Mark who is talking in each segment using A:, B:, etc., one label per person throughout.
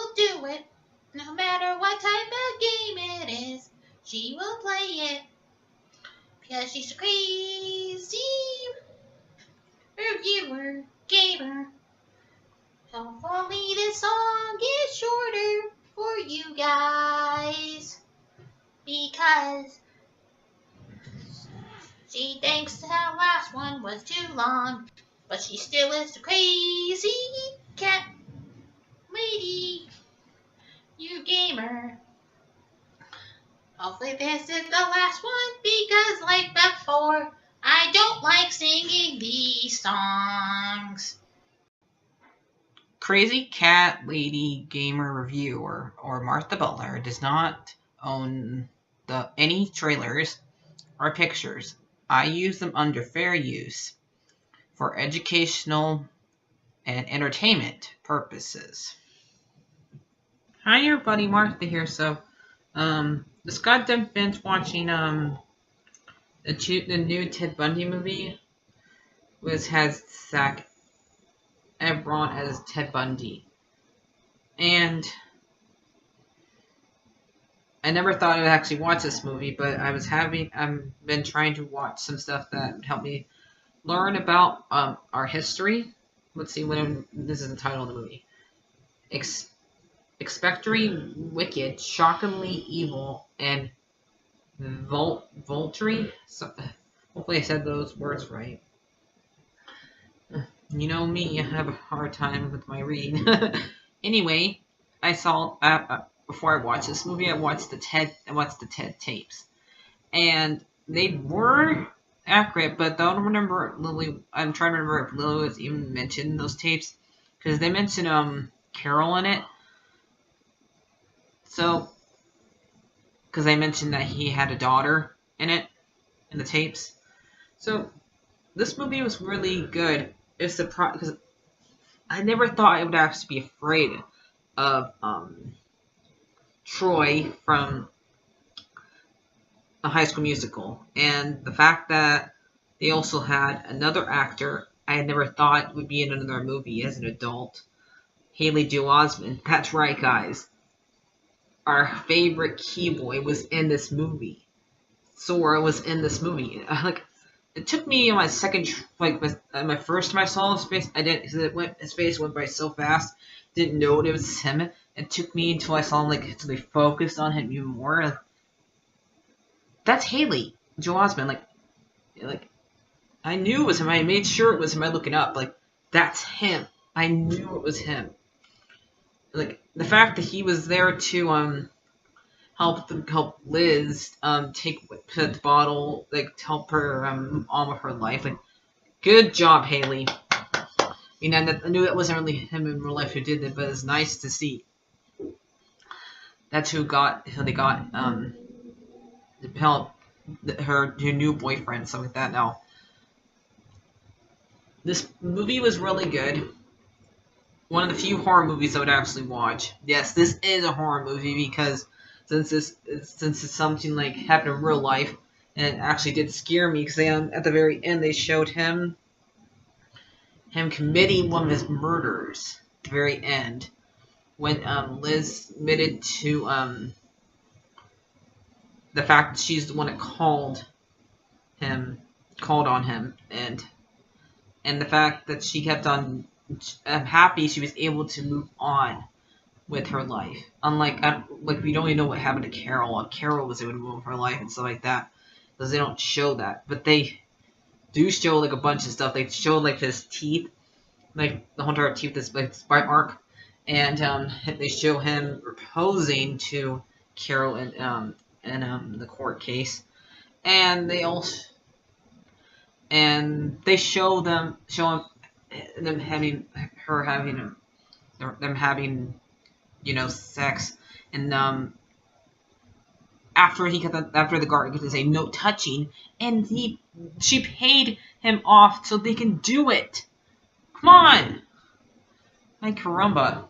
A: will do it. No matter what type of game it is, she will play it. Because she's a crazy reviewer, gamer. Hopefully this song is shorter for you guys. Because she thinks the last one was too long. But she still is a crazy cat lady, you gamer. Hopefully this is the last one because like before, I don't like singing these songs.
B: CrazyCatLady Gamer Reviewer or Martha Butler does not own any trailers or pictures. I use them under fair use for educational and entertainment purposes. Hi everybody, Martha here. So, this goddamn binge watching the new Ted Bundy movie, which has Zac Efron as Ted Bundy, and I never thought I would actually watch this movie, but I've been trying to watch some stuff that would help me learn about our history. Let's see, this is the title of the movie. Expectory, wicked, shockingly evil, and Voltry. So, hopefully I said those words right. You know me, I have a hard time with my reading. Anyway, I saw before I watched this movie, I watched the TED tapes, and they were accurate, but I don't remember Lily. I'm trying to remember if Lily was even mentioned in those tapes, because they mentioned Carol in it. So, because I mentioned that he had a daughter in it, in the tapes. So, this movie was really good. It's because I never thought I would actually be afraid of Troy from the High School Musical, and the fact that they also had another actor I had never thought would be in another movie as an adult, Haley Joel Osment. That's right, guys. Our favorite Keyboy was in this movie. Sora was in this movie. It took me on my second, my first time I saw his face, I didn't. His face went by so fast. Didn't know it was him. It took me until I saw him, until they focused on him even more. That's Haley Joel Osment. I knew it was him. I made sure it was him by looking up. That's him. I knew it was him. The fact that he was there to help Liz put the bottle, to help her on with her life. Good job, Haley. I knew that wasn't really him in real life who did it, but it's nice to see. That's who they got to help her new boyfriend, something like that. Now, this movie was really good. One of the few horror movies I would actually watch. Yes, this is a horror movie because since it's something happened in real life, and it actually did scare me because at the very end they showed him committing one of his murders at the very end when Liz admitted to the fact that she's the one that called on him, and the fact that she kept on. I'm happy she was able to move on with her life. Unlike, we don't even know what happened to Carol. Carol was able to move on with her life and stuff like that, because they don't show that. But they do show a bunch of stuff. They show his teeth, the whole entire teeth, this bite mark, and they show him proposing to Carol in the court case, and they also show them having sex, and after the guard gets to say no touching, and she paid him off so they can do it. Come on, my caramba.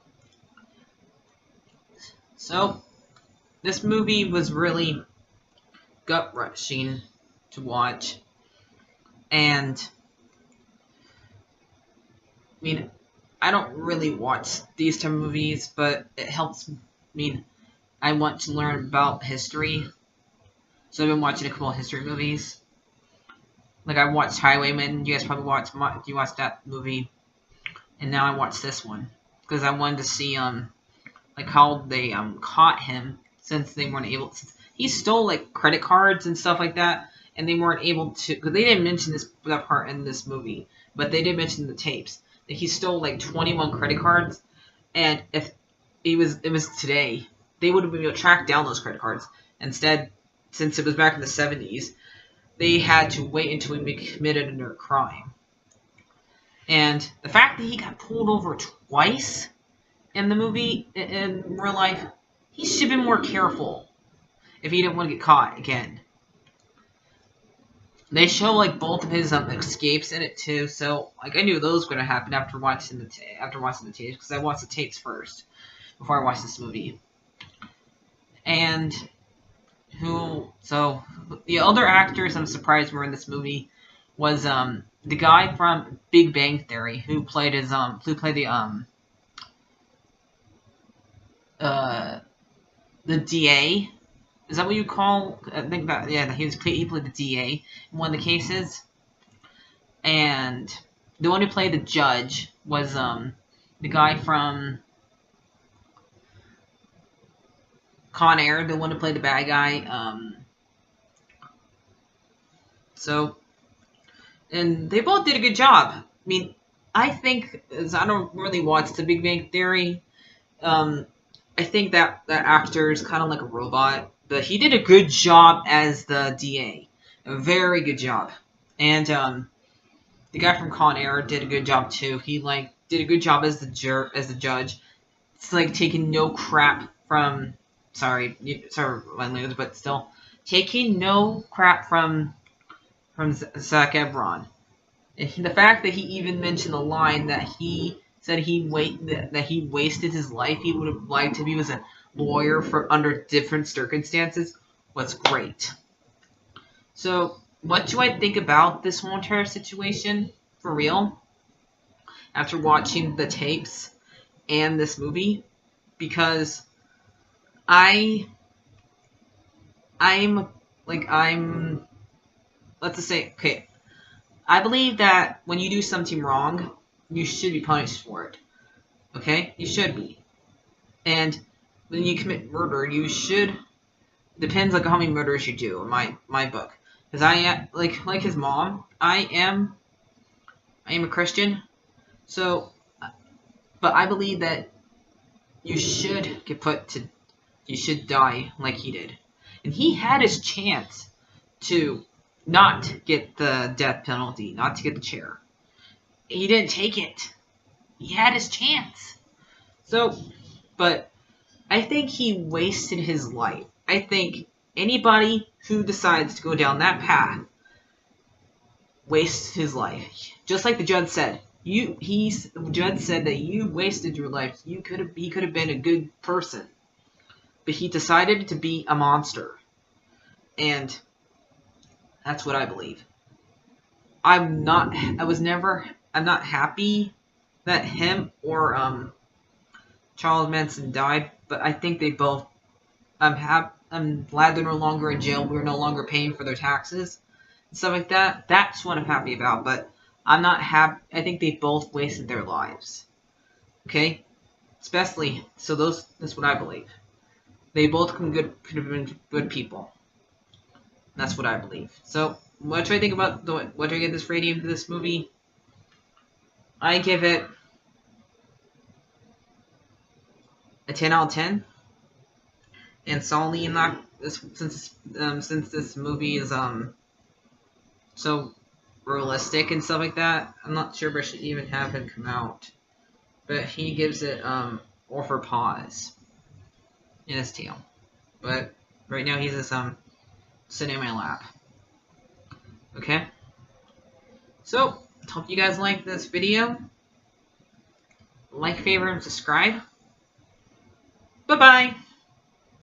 B: So this movie was really gut-wrenching to watch, and I don't really watch these type of movies, but it helps me. I want to learn about history, so I've been watching a couple of history movies. Like I watched Highwayman. You guys probably watched. You watched that movie, and now I watched this one because I wanted to see like how they caught him since they weren't able. Since he stole like credit cards and stuff like that, and they weren't able to. Because they didn't mention that part in this movie, but they did mention the tapes that he stole like 21 credit cards, and if it was today, they would have been able to track down those credit cards. Instead, since it was back in the 70s, they had to wait until he committed another crime. And the fact that he got pulled over twice in the movie, in real life, he should have been more careful if he didn't want to get caught again. They show like both of his escapes in it too, so like I knew those were gonna happen after watching the tapes because I watched the tapes first before I watched this movie. And so the other actors I'm surprised were in this movie was the guy from Big Bang Theory who played the DA. Is that what you call? I think that he played the DA in one of the cases, and the one who played the judge was the guy from Con Air, the one who played the bad guy. And they both did a good job. I mean, I think I don't really watch The Big Bang Theory. I think that actor is kind of like a robot, but he did a good job as the DA, a very good job. And the guy from Con Air did a good job too. He like did a good job as the judge. It's like taking no crap from sorry my language, but still taking no crap from Zac Efron. And the fact that he even mentioned the line that he said that he wasted his life, he would have liked if he was a lawyer for under different circumstances, was great. So, what do I think about this whole entire situation, for real? After watching the tapes and this movie, because let's just say, okay, I believe that when you do something wrong, you should be punished for it. Okay? You should be. And when you commit murder, you should... Depends on how many murders you do, in my book. Because like his mom, I am a Christian. So, but I believe that you should you should die like he did. And he had his chance to not get the death penalty, not to get the chair. He didn't take it. He had his chance. So, but I think he wasted his life. I think anybody who decides to go down that path wastes his life. Just like the judge said. The judge said that you wasted your life. He could have been a good person. But he decided to be a monster. And that's what I believe. I'm not happy that him or Charles Manson died, but I think they both I'm glad they're no longer in jail. We're no longer paying for their taxes and stuff like that. That's what I'm happy about, but I'm not happy. I think they both wasted their lives. Okay? Especially, so that's what I believe. They both could have been good people. That's what I believe. So, what do I think about what do I give this rating to this movie? I give it a 10 out of 10. And solely not since this movie is so realistic and stuff like that. I'm not sure if I should even have him come out, but he gives it for pause in his tail. But right now he's just sitting in my lap. Okay. So hope you guys like this video. Like, favorite, and subscribe. Bye bye.